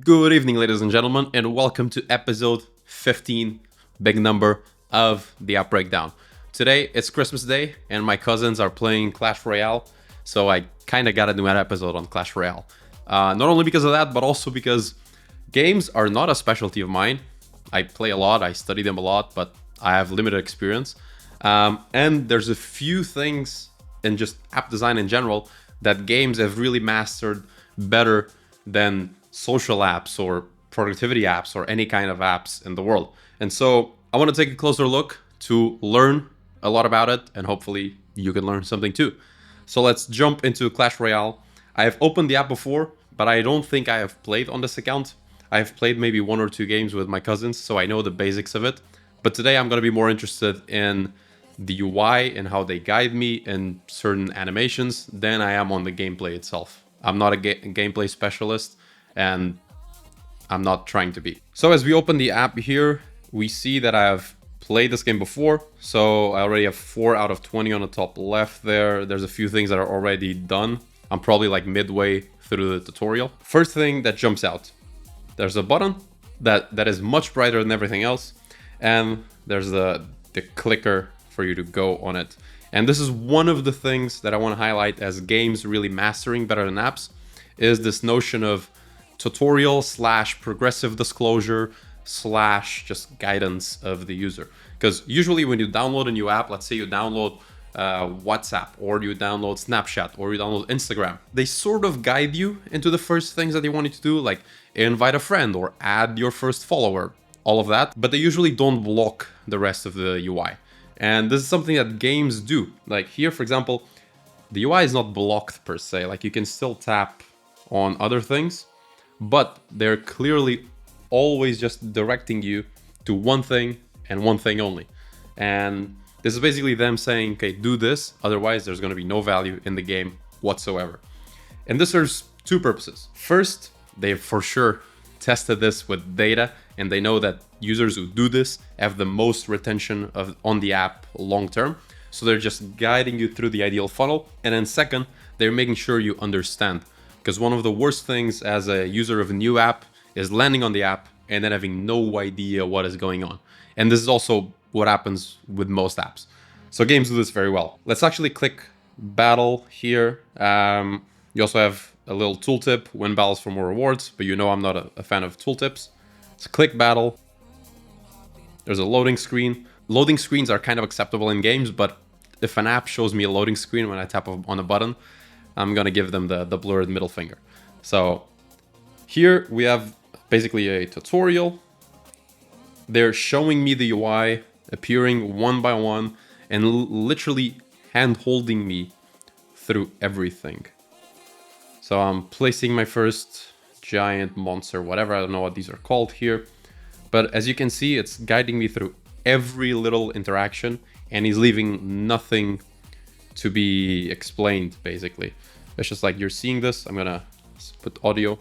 Good evening, ladies and gentlemen, and welcome to episode 15, big number, of the App Breakdown. Today, it's Christmas Day, and my cousins are playing Clash Royale, so I kind of got to do an episode on Clash Royale. Not only because of that, but also because games are not a specialty of mine. I play a lot, I study them a lot, but I have limited experience. And there's a few things in just app design in general that games have really mastered better than social apps or productivity apps or any kind of apps in the world. And so I want to take a closer look to learn a lot about it, and hopefully you can learn something too. So let's jump into Clash Royale. I have opened the app before, but I don't think I have played on this account. I have played maybe 1 or 2 games with my cousins, so I know the basics of it. But today I'm going to be more interested in the UI and how they guide me in certain animations than I am on the gameplay itself. I'm not a gameplay specialist, and I'm not trying to be. So as we open the app here, we see that I have played this game before. So I already have 4 out of 20 on the top left there. There's a few things that are already done. I'm probably like midway through the tutorial. First thing that jumps out, there's a button that is much brighter than everything else. And there's the clicker for you to go on it. And this is one of the things that I want to highlight as games really mastering better than apps, is this notion of tutorial / progressive disclosure / just guidance of the user. Because usually when you download a new app, let's say you download WhatsApp, or you download Snapchat, or you download Instagram, they sort of guide you into the first things that they want you to do, like invite a friend or add your first follower, all of that. But they usually don't block the rest of the UI. And this is something that games do. Like here, for example, the UI is not blocked per se. Like you can still tap on other things, but they're clearly always just directing you to one thing and one thing only. And this is basically them saying, okay, do this, otherwise there's going to be no value in the game whatsoever. And this serves 2 purposes. First, they've for sure tested this with data, and they know that users who do this have the most retention on the app long term. So they're just guiding you through the ideal funnel. And then second, they're making sure you understand. Because one of the worst things as a user of a new app is landing on the app and then having no idea what is going on. And this is also what happens with most apps. So games do this very well. Let's actually click battle here. You also have a little tooltip, win battles for more rewards, but you know I'm not a fan of tooltips. So click battle. There's a loading screen. Loading screens are kind of acceptable in games, but if an app shows me a loading screen when I tap on a button, I'm gonna give them the blurred middle finger. So here we have basically a tutorial. They're showing me the UI appearing one by one and literally hand-holding me through everything. So I'm placing my first giant monster, whatever, I don't know what these are called here. But as you can see, it's guiding me through every little interaction, and he's leaving nothing to be explained, basically. It's just like, you're seeing this. I'm gonna put audio.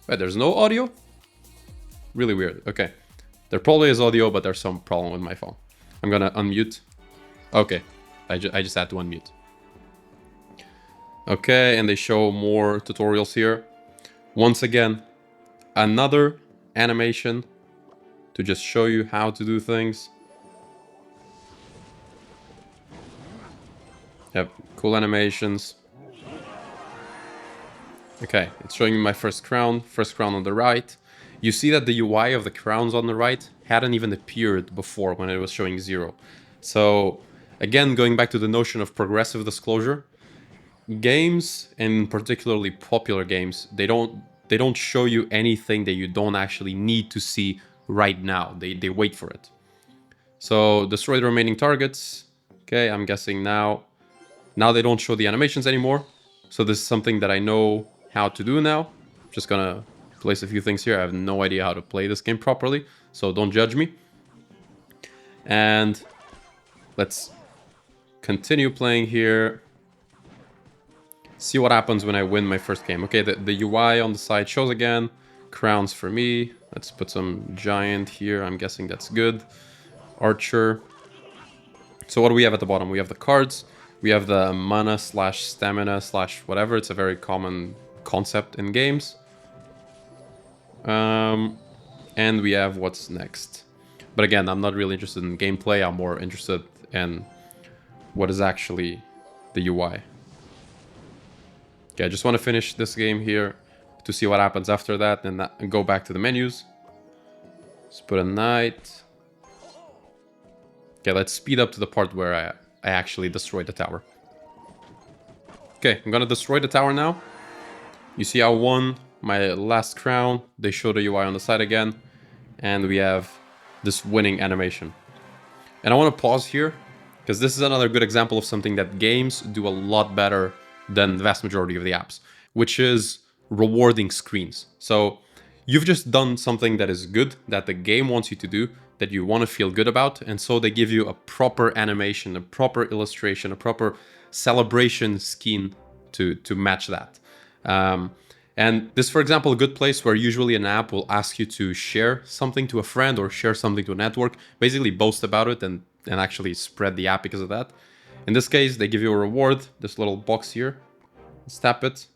Wait, there's no audio? Really weird. Okay. There probably is audio, but there's some problem with my phone. I'm gonna unmute. Okay. I just had to unmute. Okay, and they show more tutorials here. Once again, another animation to just show you how to do things. Yep, cool animations. Okay, it's showing me my first crown on the right. You see that the UI of the crowns on the right hadn't even appeared before when it was showing 0. So again, going back to the notion of progressive disclosure, games, and particularly popular games, they don't show you anything that you don't actually need to see right now. They wait for it. So destroy the remaining targets. Okay, I'm guessing now they don't show the animations anymore. So this is something that I know how to do now. Just gonna place a few things here. I have no idea how to play this game properly, so don't judge me. And let's continue playing here. See what happens when I win my first game. Okay, the UI on the side shows again. Crowns for me. Let's put some giant here. I'm guessing that's good. Archer. So what do we have at the bottom? We have the cards. We have the mana / stamina / whatever. It's a very common concept in games. And we have what's next. But again, I'm not really interested in gameplay. I'm more interested in what is actually the UI. Okay, I just want to finish this game here to see what happens after that and go back to the menus. Let's put a night. Okay, let's speed up to the part where I actually destroyed the tower. Okay, I'm gonna destroy the tower now. You see I won my last crown. They show the UI on the side again. And we have this winning animation. And I want to pause here, because this is another good example of something that games do a lot better than the vast majority of the apps, which is rewarding screens. So you've just done something that is good, that the game wants you to do, that you want to feel good about, and so they give you a proper animation, a proper illustration, a proper celebration scheme to match that. And this, for example, a good place where usually an app will ask you to share something to a friend or share something to a network, basically boast about it and actually spread the app because of that. In this case, they give you a reward, this little box here. Let's tap it,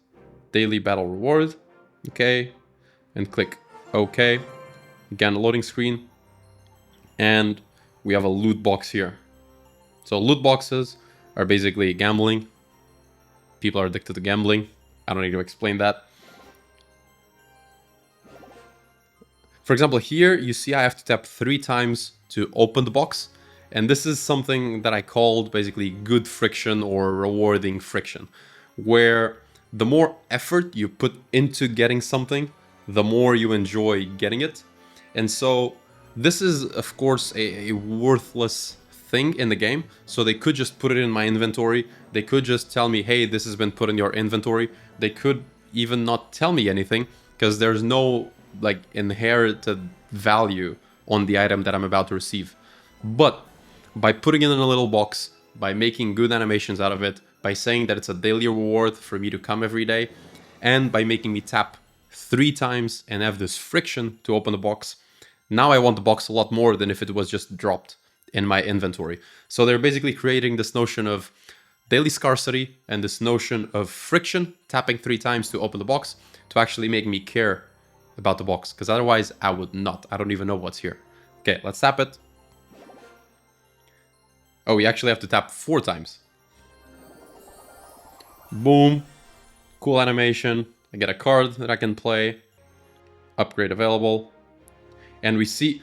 daily battle reward, okay, and click okay. Again, a loading screen, and we have a loot box here. So loot boxes are basically gambling. People are addicted to gambling. I don't need to explain that. For example, here you see I have to tap 3 times to open the box. And this is something that I called basically good friction or rewarding friction, where the more effort you put into getting something, the more you enjoy getting it. And so this is, of course, a worthless thing in the game. So they could just put it in my inventory. They could just tell me, hey, this has been put in your inventory. They could even not tell me anything because there's no like inherited value on the item that I'm about to receive. But by putting it in a little box, by making good animations out of it, by saying that it's a daily reward for me to come every day, and by making me tap 3 times and have this friction to open the box, now I want the box a lot more than if it was just dropped in my inventory. So they're basically creating this notion of daily scarcity and this notion of friction, tapping 3 times to open the box, to actually make me care about the box, because otherwise I would not. I don't even know what's here. Okay, let's tap it. Oh, we actually have to tap 4 times. Boom. Cool animation. I get a card that I can play. Upgrade available. And we see...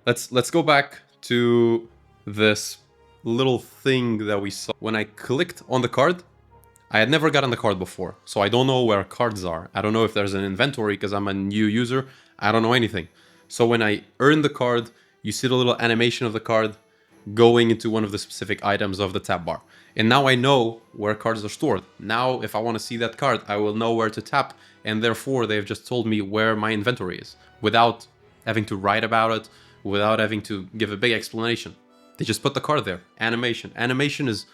Let's go back to this little thing that we saw. When I clicked on the card, I had never gotten the card before, so I don't know where cards are. I don't know if there's an inventory because I'm a new user. I don't know anything. So when I earn the card, you see the little animation of the card going into one of the specific items of the tab bar. And now I know where cards are stored. Now, if I want to see that card, I will know where to tap, and therefore they've just told me where my inventory is, without having to write about it, without having to give a big explanation. They just put the card there. Animation. Animation is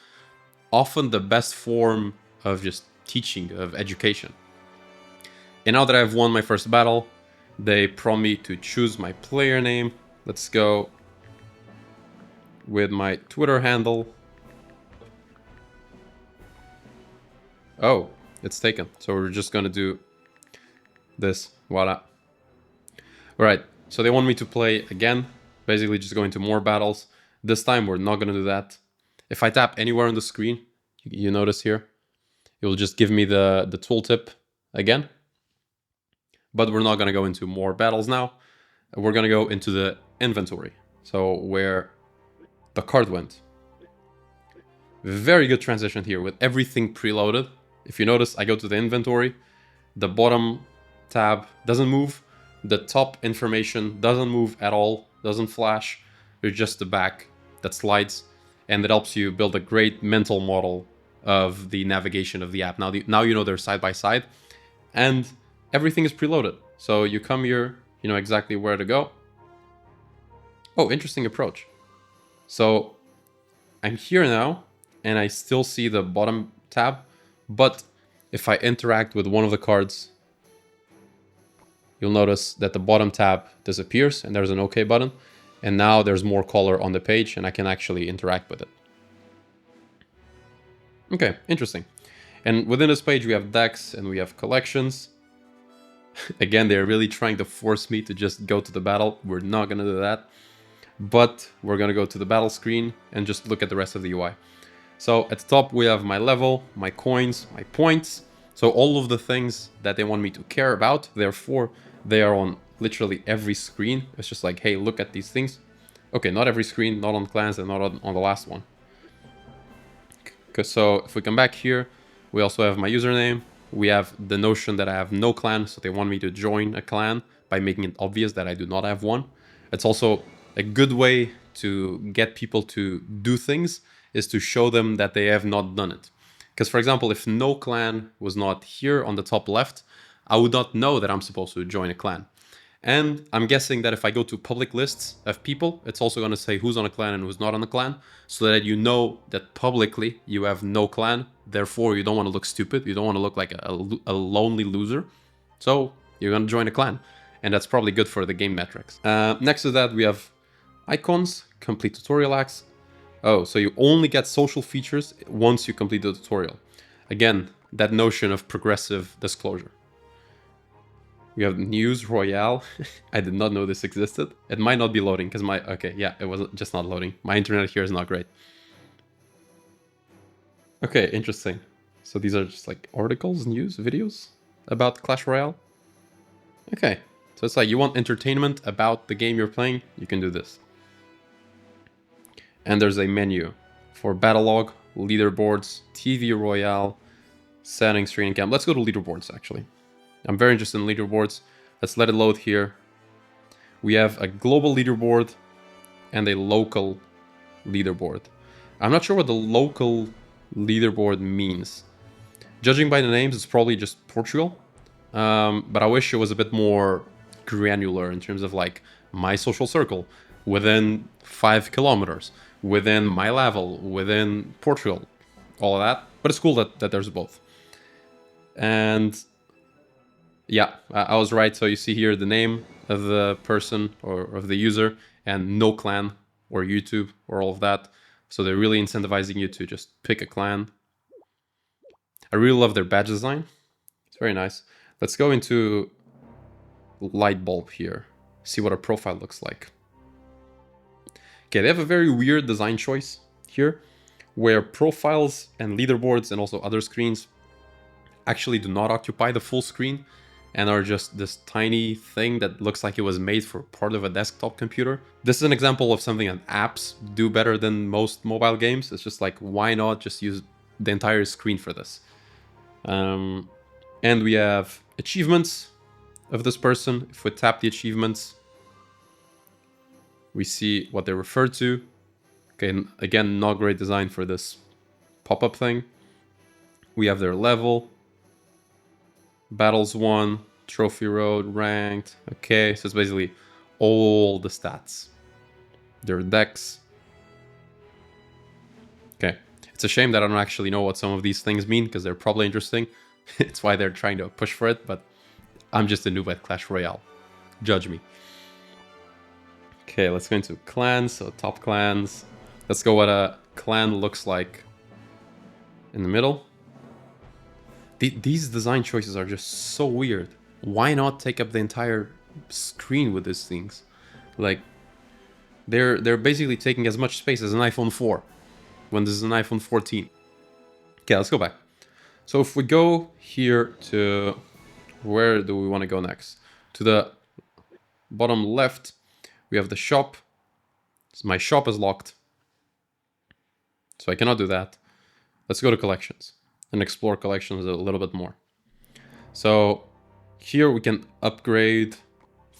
often the best form of just teaching, of education. And now that I've won my first battle, they prompt me to choose my player name. Let's go with my Twitter handle. Oh, it's taken. So we're just gonna do this. Voila. All right, so they want me to play again, basically just go into more battles. This time we're not gonna do that. If I tap anywhere on the screen, you notice here, it will just give me the tooltip again. But we're not gonna go into more battles now. We're gonna go into the inventory. So where the card went. Very good transition here with everything preloaded. If you notice, I go to the inventory, the bottom tab doesn't move, the top information doesn't move at all, doesn't flash, there's just the back that slides, and it helps you build a great mental model of the navigation of the app. Now you know they're side by side, and everything is preloaded. So you come here, you know exactly where to go. Oh, interesting approach. So I'm here now, and I still see the bottom tab, but if I interact with one of the cards, you'll notice that the bottom tab disappears and there's an OK button. And now there's more color on the page and I can actually interact with it. Okay, interesting. And within this page, we have decks and we have collections. Again, they're really trying to force me to just go to the battle. We're not gonna do that. But we're gonna go to the battle screen and just look at the rest of the UI. So at the top we have my level, my coins, my points. So all of the things that they want me to care about, therefore they are on literally every screen. It's just like, hey, look at these things. Okay, not every screen, not on clans and not on the last one. So if we come back here, we also have my username. We have the notion that I have no clan, so they want me to join a clan by making it obvious that I do not have one. It's also a good way to get people to do things is to show them that they have not done it. Because for example, if no clan was not here on the top left, I would not know that I'm supposed to join a clan. And I'm guessing that if I go to public lists of people, it's also going to say who's on a clan and who's not on a clan, so that you know that publicly you have no clan. Therefore, you don't want to look stupid. You don't want to look like a lonely loser. So you're going to join a clan. And that's probably good for the game metrics. Next to that, we have icons, complete tutorial acts. Oh, so you only get social features once you complete the tutorial. Again, that notion of progressive disclosure. We have news Royale. I did not know this existed. It might not be loading because okay, yeah, it was just not loading. My internet here is not great. Okay, interesting. So these are just like articles, news, videos about Clash Royale. Okay, so it's like you want entertainment about the game you're playing, you can do this. And there's a menu for battle log, leaderboards, TV Royale, settings, training camp. Let's go to leaderboards actually. I'm very interested in leaderboards. Let's let it load here. We have a global leaderboard and a local leaderboard. I'm not sure what the local leaderboard means. Judging by the names, it's probably just Portugal. But I wish it was a bit more granular in terms of like my social circle within 5 kilometers, within my level, within Portugal, all of that. But it's cool that there's both. And yeah, I was right. So you see here the name of the person or of the user and no clan or YouTube or all of that. So they're really incentivizing you to just pick a clan. I really love their badge design. It's very nice. Let's go into light bulb here. See what our profile looks like. Okay, they have a very weird design choice here where profiles and leaderboards and also other screens actually do not occupy the full screen and are just this tiny thing that looks like it was made for part of a desktop computer. This is an example of something that apps do better than most mobile games. It's just like, why not just use the entire screen for this? And we have achievements of this person. If we tap the achievements, we see what they refer to. Okay, and again, not great design for this pop-up thing. We have their level. Battles won, trophy road, ranked. Okay, so it's basically all the stats. Their decks. Okay, it's a shame that I don't actually know what some of these things mean because they're probably interesting. It's why they're trying to push for it, but I'm just a noob at Clash Royale. Judge me. Okay, let's go into clans, so top clans. Let's go what a clan looks like in the middle. These design choices are just so weird. Why not take up the entire screen with these things? Like, they're basically taking as much space as an iPhone 4 when this is an iPhone 14. Okay, let's go back. So if we go here to, where do we want to go next? To the bottom left, we have the shop. So my shop is locked, so I cannot do that. Let's go to collections and explore collections a little bit more. So here we can upgrade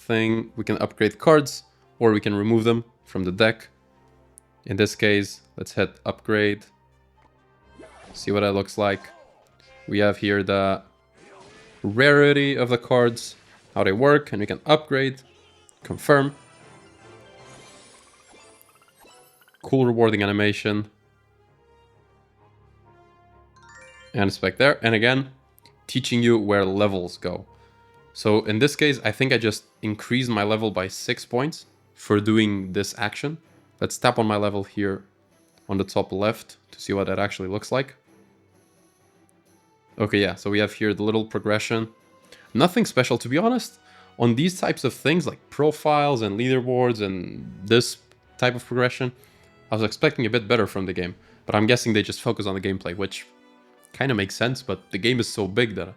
we can upgrade cards, or we can remove them from the deck. In this case, let's hit upgrade. See what that looks like. We have here the rarity of the cards, how they work, and we can upgrade, confirm. Cool rewarding animation. And it's back there. And again, teaching you where levels go. So in this case, I think I just increased my level by 6 points for doing this action. Let's tap on my level here on the top left to see what that actually looks like. Okay, yeah, so we have here the little progression. Nothing special, to be honest. On these types of things like profiles and leaderboards and this type of progression, I was expecting a bit better from the game. But I'm guessing they just focus on the gameplay, which kind of makes sense, but the game is so big that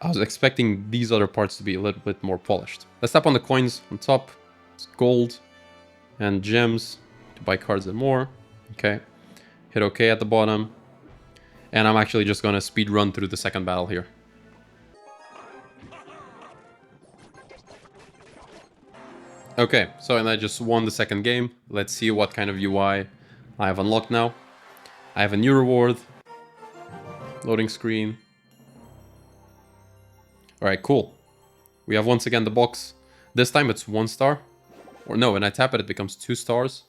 I was expecting these other parts to be a little bit more polished. Let's tap on the coins on top. It's gold and gems to buy cards and more. Okay. Hit OK at the bottom. And I'm actually just going to speed run through the second battle here. Okay, so and I just won the second game. Let's see what kind of UI I have unlocked now. I have a new reward. Loading screen. Alright, cool. We have once again the box. This time it's 1 star. Or no, when I tap it, it becomes 2 stars.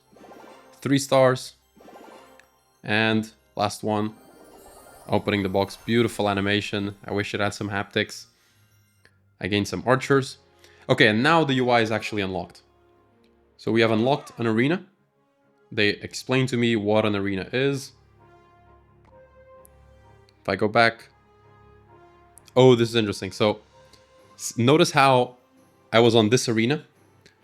3 stars. And last one. Opening the box. Beautiful animation. I wish it had some haptics. I gained some archers. Okay, and now the UI is actually unlocked. So we have unlocked an arena. They explain to me what an arena is. If I go back... Oh, this is interesting. So notice how I was on this arena,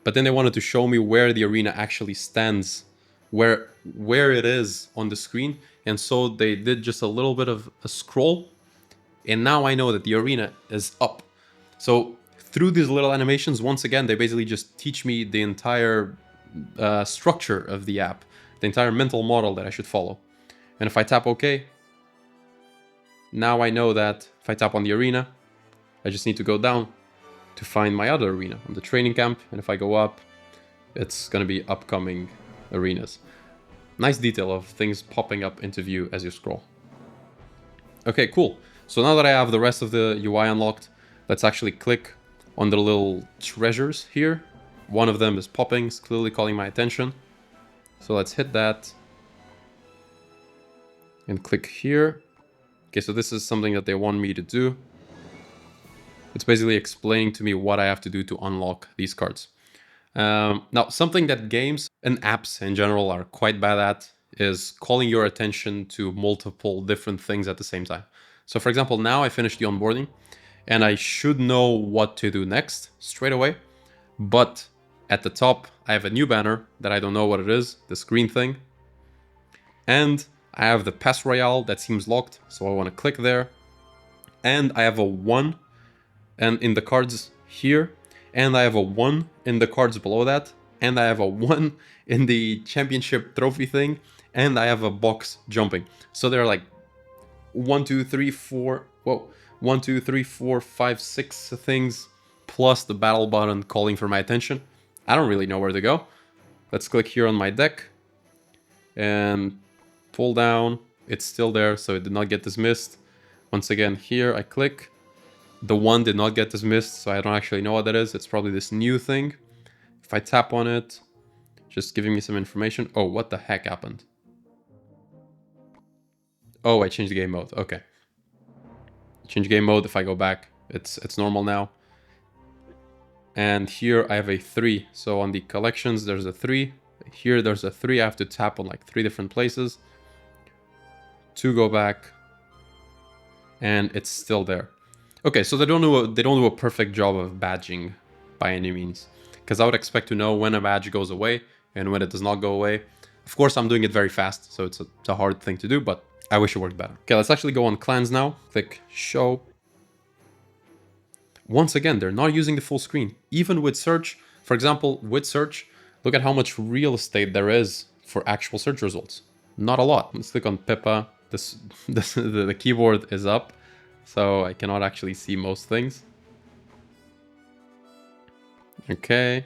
but then they wanted to show me where the arena actually stands, where it is on the screen. And so they did just a little bit of a scroll. And now I know that the arena is up. So through these little animations, once again, they basically just teach me the entire structure of the app, the entire mental model that I should follow. And if I tap OK, now I know that if I tap on the arena, I just need to go down to find my other arena on the training camp. And if I go up, it's going to be upcoming arenas. Nice detail of things popping up into view as you scroll. Okay, cool. So now that I have the rest of the UI unlocked, let's actually click on the little treasures here. One of them is popping, it's clearly calling my attention. So let's hit that. And click here. Okay, so this is something that they want me to do. It's basically explaining to me what I have to do to unlock these cards. Now, something that games and apps in general are quite bad at is calling your attention to multiple different things at the same time. So for example, now I finished the onboarding and I should know what to do next straight away. But at the top, I have a new banner that I don't know what it is, this green thing. And I have the pass Royale that seems locked, so I want to click there. And I have a 1 and in the cards here. And I have a 1 in the cards below that. And I have a 1 in the championship trophy thing. And I have a box jumping. So they're like 1, 2, 3, 4... Whoa. 1, 2, 3, 4, 5, 6 things. Plus the battle button calling for my attention. I don't really know where to go. Let's click here on my deck. And pull down. It's still there, so it did not get dismissed. Once again, here I click. The 1 did not get dismissed, so I don't actually know what that is. It's probably this new thing. If I tap on it, just giving me some information. Oh, what the heck happened? Oh, I changed the game mode. Okay. Change game mode. If I go back, it's normal now. And here I have a 3. So on the collections, there's a 3. Here there's a 3. I have to tap on like 3 different places to go back. And it's still there. Okay, so they don't do a perfect job of badging by any means. Because I would expect to know when a badge goes away and when it does not go away. Of course, I'm doing it very fast, so it's a hard thing to do, but I wish it worked better. Okay, let's actually go on clans now. Click show. Once again, they're not using the full screen. Even with search, for example, with search, look at how much real estate there is for actual search results. Not a lot. Let's click on Pippa. The keyboard is up, so I cannot actually see most things. Okay.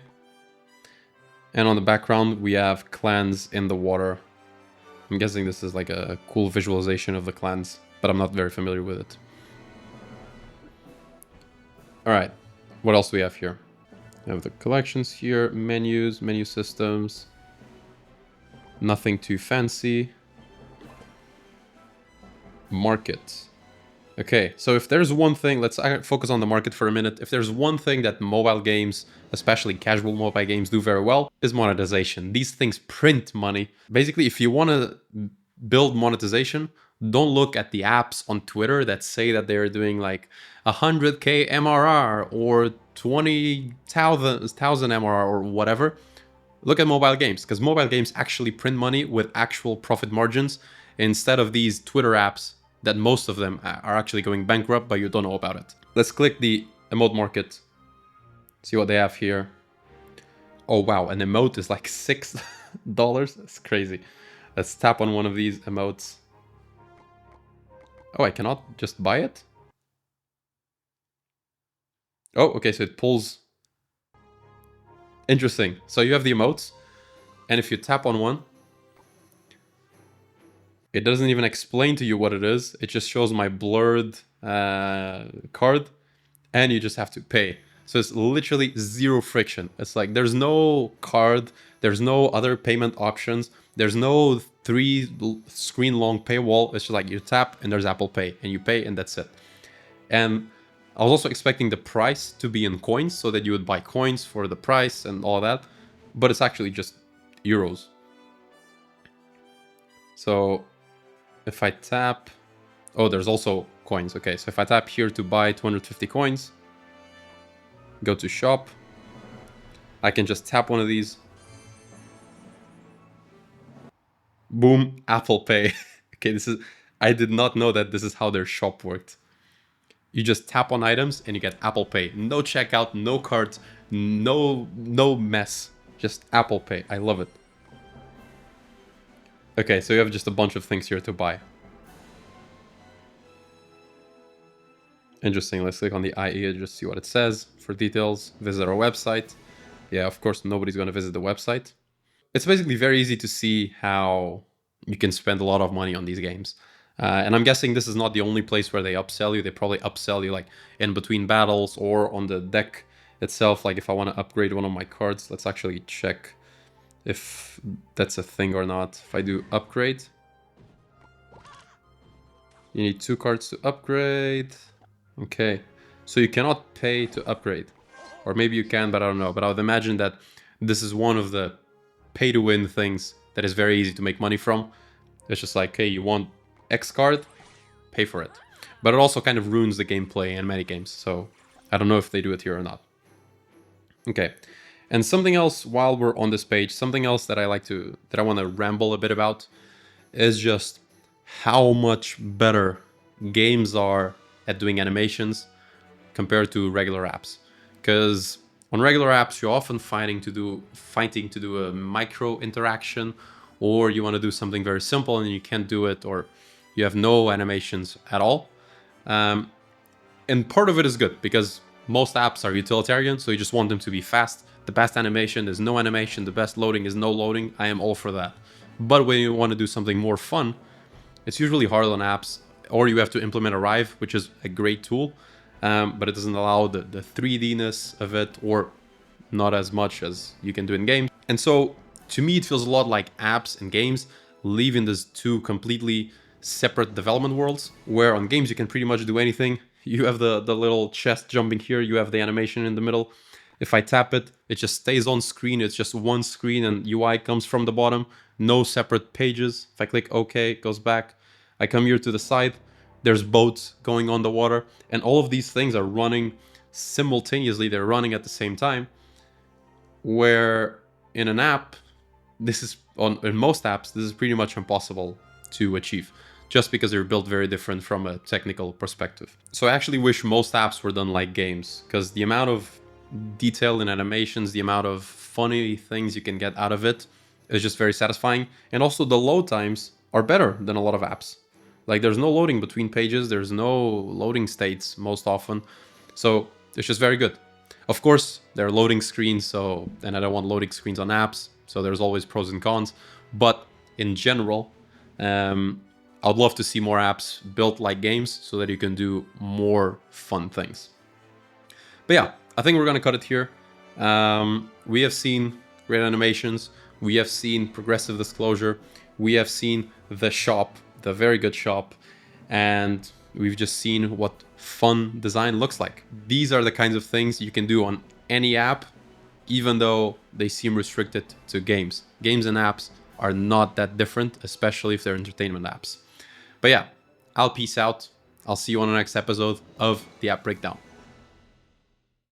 And on the background, we have clans in the water. I'm guessing this is like a cool visualization of the clans, but I'm not very familiar with it. All right, what else do we have here? We have the collections here, menus, menu systems. Nothing too fancy. Market. Okay, so if there's one thing, let's focus on the market for a minute. If there's one thing that mobile games, especially casual mobile games, do very well, is monetization. These things print money. Basically, if you want to build monetization, Don't look at the apps on Twitter that say that they're doing like 100K MRR or 20,000 MRR or whatever. Look at mobile games, because mobile games actually print money with actual profit margins instead of these Twitter apps that most of them are actually going bankrupt, but you don't know about it. Let's click the emote market, see what they have here. Oh wow, an emote is like $6. That's crazy. Let's tap on one of these emotes. Oh, I cannot just buy it? Oh, okay, so it pulls. Interesting. So you have the emotes, and if you tap on one, it doesn't even explain to you what it is. It just shows my blurred card, and you just have to pay. So it's literally zero friction. It's like there's no card, there's no other payment options, there's no 3 screen long paywall. It's just like you tap and there's Apple Pay, and you pay, and that's it. And I was also expecting the price to be in coins so that you would buy coins for the price and all that, but it's actually just euros. So if I tap, oh, there's also coins. Okay, so if I tap here to buy 250 coins, go to shop, I can just tap one of these. Boom, Apple Pay. Okay, I did not know that this is how their shop worked. You just tap on items and you get Apple Pay. No checkout, no cards, no mess. Just Apple Pay. I love it. Okay, so you have just a bunch of things here to buy. Interesting. Let's click on the IE and just see what it says. For details, visit our website. Yeah, of course, nobody's going to visit the website. It's basically very easy to see how you can spend a lot of money on these games. And I'm guessing this is not the only place where they upsell you. They probably upsell you like in between battles or on the deck itself. Like if I want to upgrade one of my cards, let's actually check if that's a thing or not. If I do upgrade, you need 2 cards to upgrade. Okay, so you cannot pay to upgrade. Or maybe you can, but I don't know. But I would imagine that this is one of the pay to win things that is very easy to make money from. It's just like, hey, you want X card, pay for it. But it also kind of ruins the gameplay in many games, so I don't know if they do it here or not. Okay, and something else while we're on this page, something else that I want to ramble a bit about is just how much better games are at doing animations compared to regular apps. Because on regular apps, you're often fighting to do a micro interaction, or you want to do something very simple and you can't do it, or you have no animations at all. And part of it is good because most apps are utilitarian, so you just want them to be fast. The best animation is no animation, the best loading is no loading. I am all for that. But when you want to do something more fun, it's usually hard on apps, or you have to implement Arrive, which is a great tool, but it doesn't allow the 3D-ness of it, or not as much as you can do in games. And so, to me, it feels a lot like apps and games live in these 2 completely separate development worlds, where on games you can pretty much do anything. You have the little chest jumping here, you have the animation in the middle. If I tap it, it just stays on screen. It's just one screen and UI comes from the bottom. No separate pages. If I click OK, it goes back. I come here to the side. There's boats going on the water. And all of these things are running simultaneously. They're running at the same time. Where in an app, in most apps, this is pretty much impossible to achieve, just because they're built very different from a technical perspective. So I actually wish most apps were done like games, because the amount of detail in animations, the amount of funny things you can get out of it is just very satisfying. And also the load times are better than a lot of apps. Like there's no loading between pages, there's no loading states most often. So it's just very good. Of course, there are loading screens, and I don't want loading screens on apps, so there's always pros and cons. But in general, I'd love to see more apps built like games so that you can do more fun things. But yeah, I think we're going to cut it here. We have seen great animations. We have seen progressive disclosure. We have seen the shop, the very good shop. And we've just seen what fun design looks like. These are the kinds of things you can do on any app, even though they seem restricted to games. Games and apps are not that different, especially if they're entertainment apps. But But yeah, I'll peace out. I'll see you on the next episode of the app breakdown.